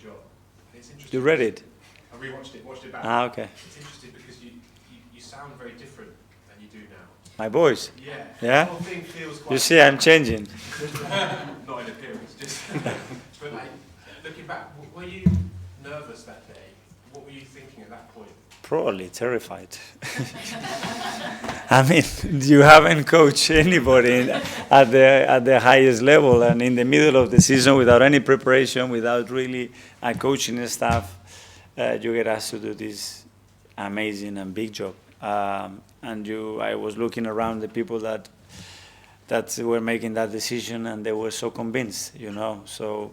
job. And it's interesting. You read it? I rewatched it, watched it back. Okay. It's interesting because you sound very different than you do now. My voice? Yeah. Yeah? The whole thing feels quite... You see, I'm changing. Not in appearance, just... But like, looking back, were you nervous that day? What were you thinking at that point? Probably terrified. I mean, you haven't coached anybody at the highest level, and in the middle of the season, without any preparation, without really a coaching staff, you get asked to do this amazing and big job. I was looking around the people that were making that decision, and they were so convinced, So,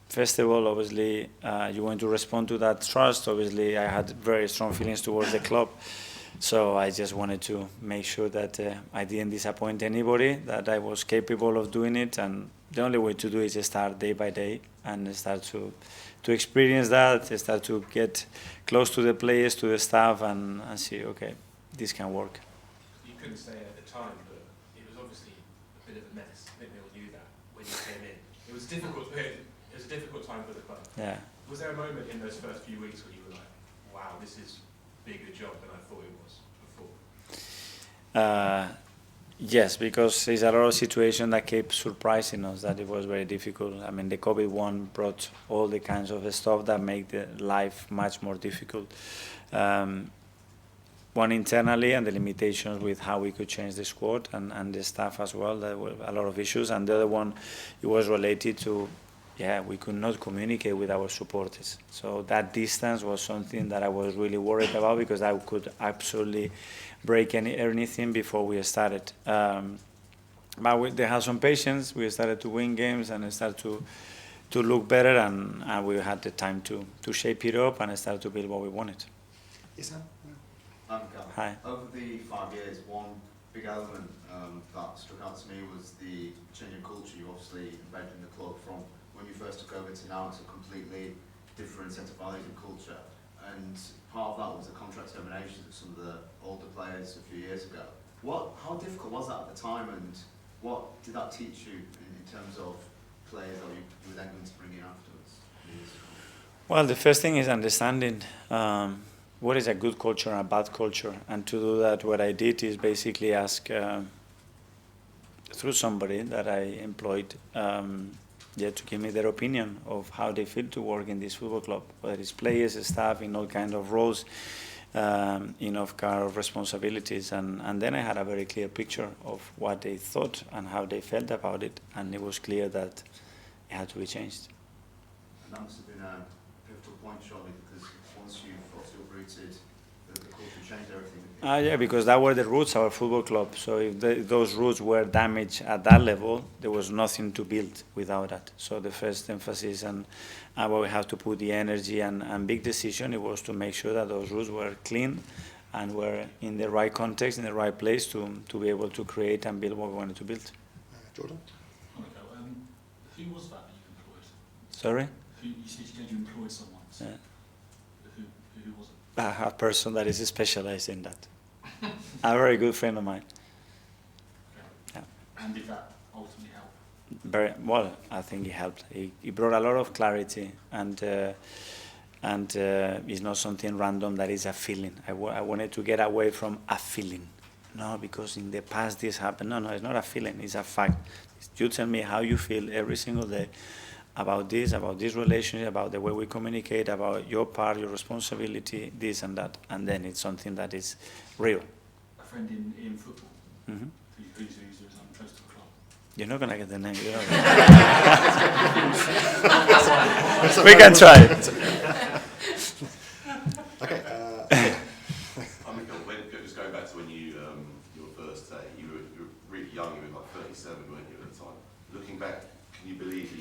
first of all, obviously, you want to respond to that trust. Obviously, I had very strong feelings towards the club. So I just wanted to make sure that I didn't disappoint anybody, that I was capable of doing it. And the only way to do it is start day by day and start to experience that, start to get close to the players, to the staff, and see, okay, this can work. You couldn't say at the time, but it was obviously a bit of a mess. I think we all knew that when you came in. It was difficult. It was a difficult time for the club. Yeah. Was there a moment in those first few weeks where you were like, wow, this is a bigger job than I thought it was before? Yes, because there's a lot of situations that kept surprising us, that it was very difficult. I mean, the COVID one brought all the kinds of stuff that make the life much more difficult. One internally, and the limitations with how we could change the squad and the staff as well. There were a lot of issues. And the other one, it was related to, we could not communicate with our supporters. So that distance was something that I was really worried about, because I could absolutely break anything before we started. But they had some patience. We started to win games and started to look better, and we had the time to shape it up and start to build what we wanted. Yes, sir. Hi. Over the 5 years, one big element that struck out to me was the changing culture you obviously embedded in the club from when you first took over to now. It's a completely different set of values and culture. And part of that was the contract terminations of some of the older players a few years ago. How difficult was that at the time, and what did that teach you in terms of players that you were then going to bring in afterwards? Well, the first thing is understanding what is a good culture and a bad culture. And to do that, what I did is basically ask through somebody that I employed to give me their opinion of how they feel to work in this football club, whether it's players, staff, in all kinds of roles, in all kind of responsibilities. And then I had a very clear picture of what they thought and how they felt about it, and it was clear that it had to be changed. And that must have been a pivotal point, surely, because once you've uprooted, the culture changed everything. Yeah, because that were the roots of our football club. So if those roots were damaged at that level, there was nothing to build without that. So the first emphasis and where we have to put the energy and big decision, it was to make sure that those roots were clean and were in the right context, in the right place to be able to create and build what we wanted to build. Jordan? Who was that you employed? Sorry? You said you employed someone. So Yeah. Who was it? A person that is specialized in that. A very good friend of mine. Yeah. And did that ultimately help? Very well. I think it helped. He brought a lot of clarity, and it's not something random that is a feeling. I wanted to get away from a feeling. No, because in the past this happened. No, it's not a feeling. It's a fact. You tell me how you feel every single day about this relationship, about the way we communicate, about your part, your responsibility, this and that, and then it's something that is real. A friend in football? Mm-hmm. Who's close to the club? You're not going to get the name. We can try. Okay. Mikel, just going back to when you your first day, you were really young. You were like 37, weren't you, at the time? Looking back, can you believe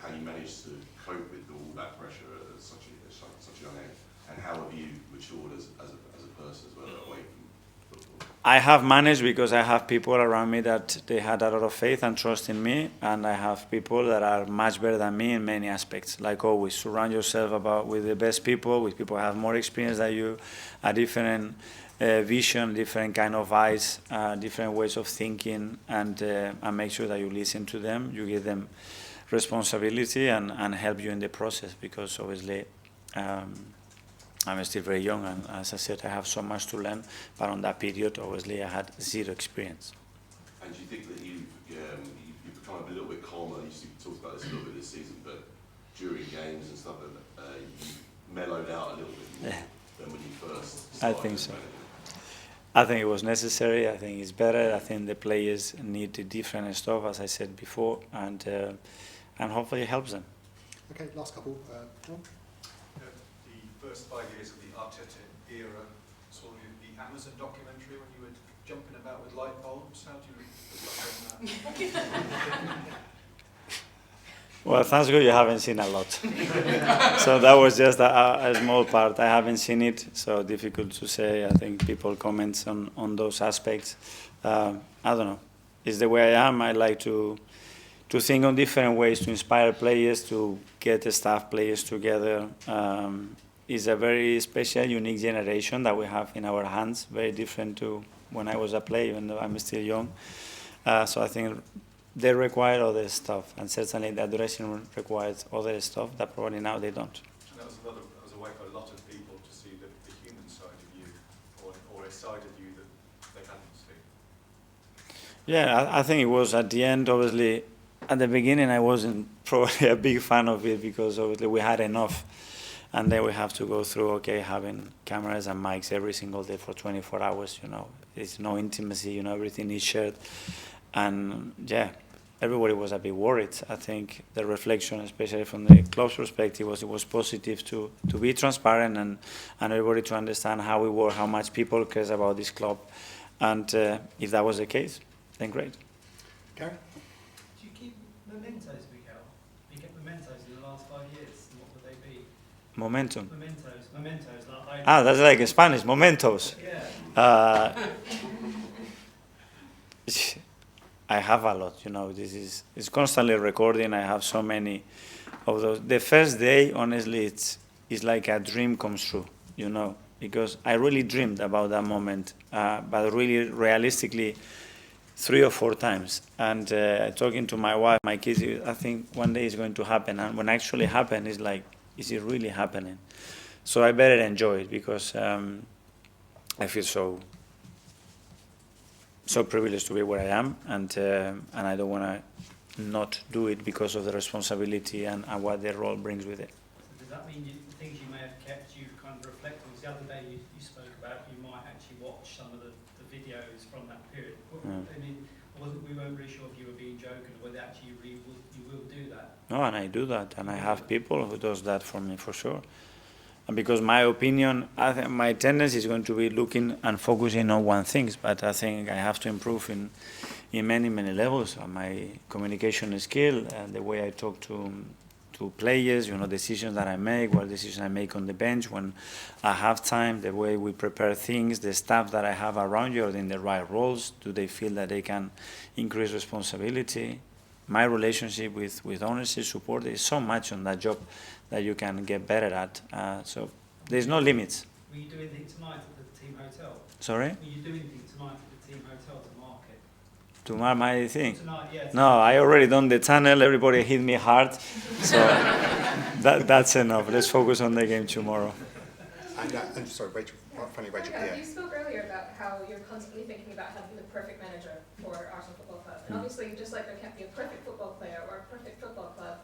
how you managed to cope with all that pressure at such a young age, and how have you matured as a person as well, away from football? I have managed because I have people around me that they had a lot of faith and trust in me, and I have people that are much better than me in many aspects. Like always, surround yourself with the best people, with people who have more experience than you, a different vision, different kind of eyes, different ways of thinking, and make sure that you listen to them, you give them responsibility and help you in the process, because obviously I'm still very young, and as I said, I have so much to learn, but on that period, obviously, I had zero experience. And do you think that you've become a little bit calmer? You talked about this a little bit this season, but during games and stuff, you've mellowed out a little bit more than when you first started? I think so. I think it was necessary. I think it's better. I think the players need different stuff, as I said before, and hopefully it helps them. Okay, last couple. John? The first 5 years of the Arteta era, saw the Amazon documentary when you were jumping about with light bulbs. How do you look on that? Well, thanks God you haven't seen a lot. So that was just a small part. I haven't seen it, so difficult to say. I think people comment on those aspects. I don't know. It's the way I am. I like to think on different ways to inspire players, to get the staff players together. It's a very special, unique generation that we have in our hands, very different to when I was a player, even though I'm still young. So I think they require other stuff, and certainly the dressing room requires other stuff that probably now they don't. And that was a way for a lot of people to see the human side of you, or a side of you that they hadn't seen. Yeah, I think it was at the end, obviously, at the beginning I wasn't probably a big fan of it, because obviously we had enough, and then we have to go through, okay, having cameras and mics every single day for 24 hours, there's no intimacy, everything is shared. And yeah, everybody was a bit worried. I think the reflection, especially from the club's perspective, was it was positive to be transparent and everybody to understand how we were, how much people cares about this club. And if that was the case, then great. Gary? Do you keep mementos, Mikel? You get mementos in the last 5 years, and what would they be? Momentum. Mementos. Like That's like in Spanish, mementos. Yeah. I have a lot, it's constantly recording. I have so many of those. The first day, honestly, it's like a dream comes true, because I really dreamed about that moment, but really realistically 3 or 4 times. And talking to my wife, my kids, I think one day it's going to happen. And when it actually happens, it's like, is it really happening? So I better enjoy it, because I feel so privileged to be where I am, and I don't want to not do it because of the responsibility and what the role brings with it. So does that mean the things you may have kept, you kind of reflect on? The other day you spoke about you might actually watch some of the videos from that period. I mean, we weren't really sure if you were being joking or whether actually you will do that. No, and I do that, and I have people who does that for me for sure. And because my opinion, I think my tendency is going to be looking and focusing on one thing, but I think I have to improve in many, many levels. My communication skill, and the way I talk to players, decisions that I make, what decisions I make on the bench when I have time, the way we prepare things, the staff that I have around you are in the right roles. Do they feel that they can increase responsibility? My relationship with ownership, support, there's so much on that job that you can get better at. So there's no limits. Will you do anything tonight at the team hotel? Sorry? Will you do anything tonight at the team hotel to mark it? To mark my thing? Tonight, yeah. No, I already done the tunnel. Everybody hit me hard. So that's enough. Let's focus on the game tomorrow. And sorry, Rachel, finally Rachel here. You spoke earlier about how you're constantly thinking about having the perfect manager for Arsenal Football Club. And obviously, just like there can't be a perfect football player or a perfect football club,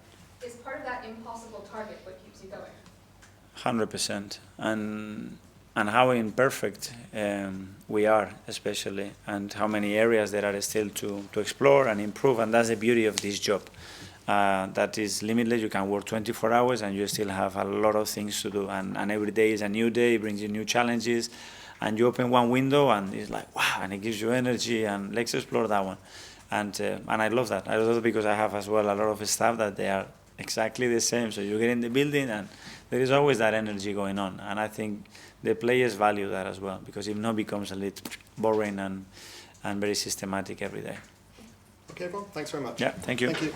is part of that impossible target what keeps you going? 100%. And how imperfect we are, especially, and how many areas there are still to explore and improve. And that's the beauty of this job. That is limitless. You can work 24 hours and you still have a lot of things to do. And every day is a new day, it brings you new challenges. And you open one window and it's like, wow, and it gives you energy, and let's explore that one. And I love that. I love it because I have as well a lot of staff that they are exactly the same. So you get in the building and there is always that energy going on. And I think the players value that as well, because if not, it becomes a little boring and very systematic every day. Okay, everyone, thanks very much. Yeah, thank you. Thank you.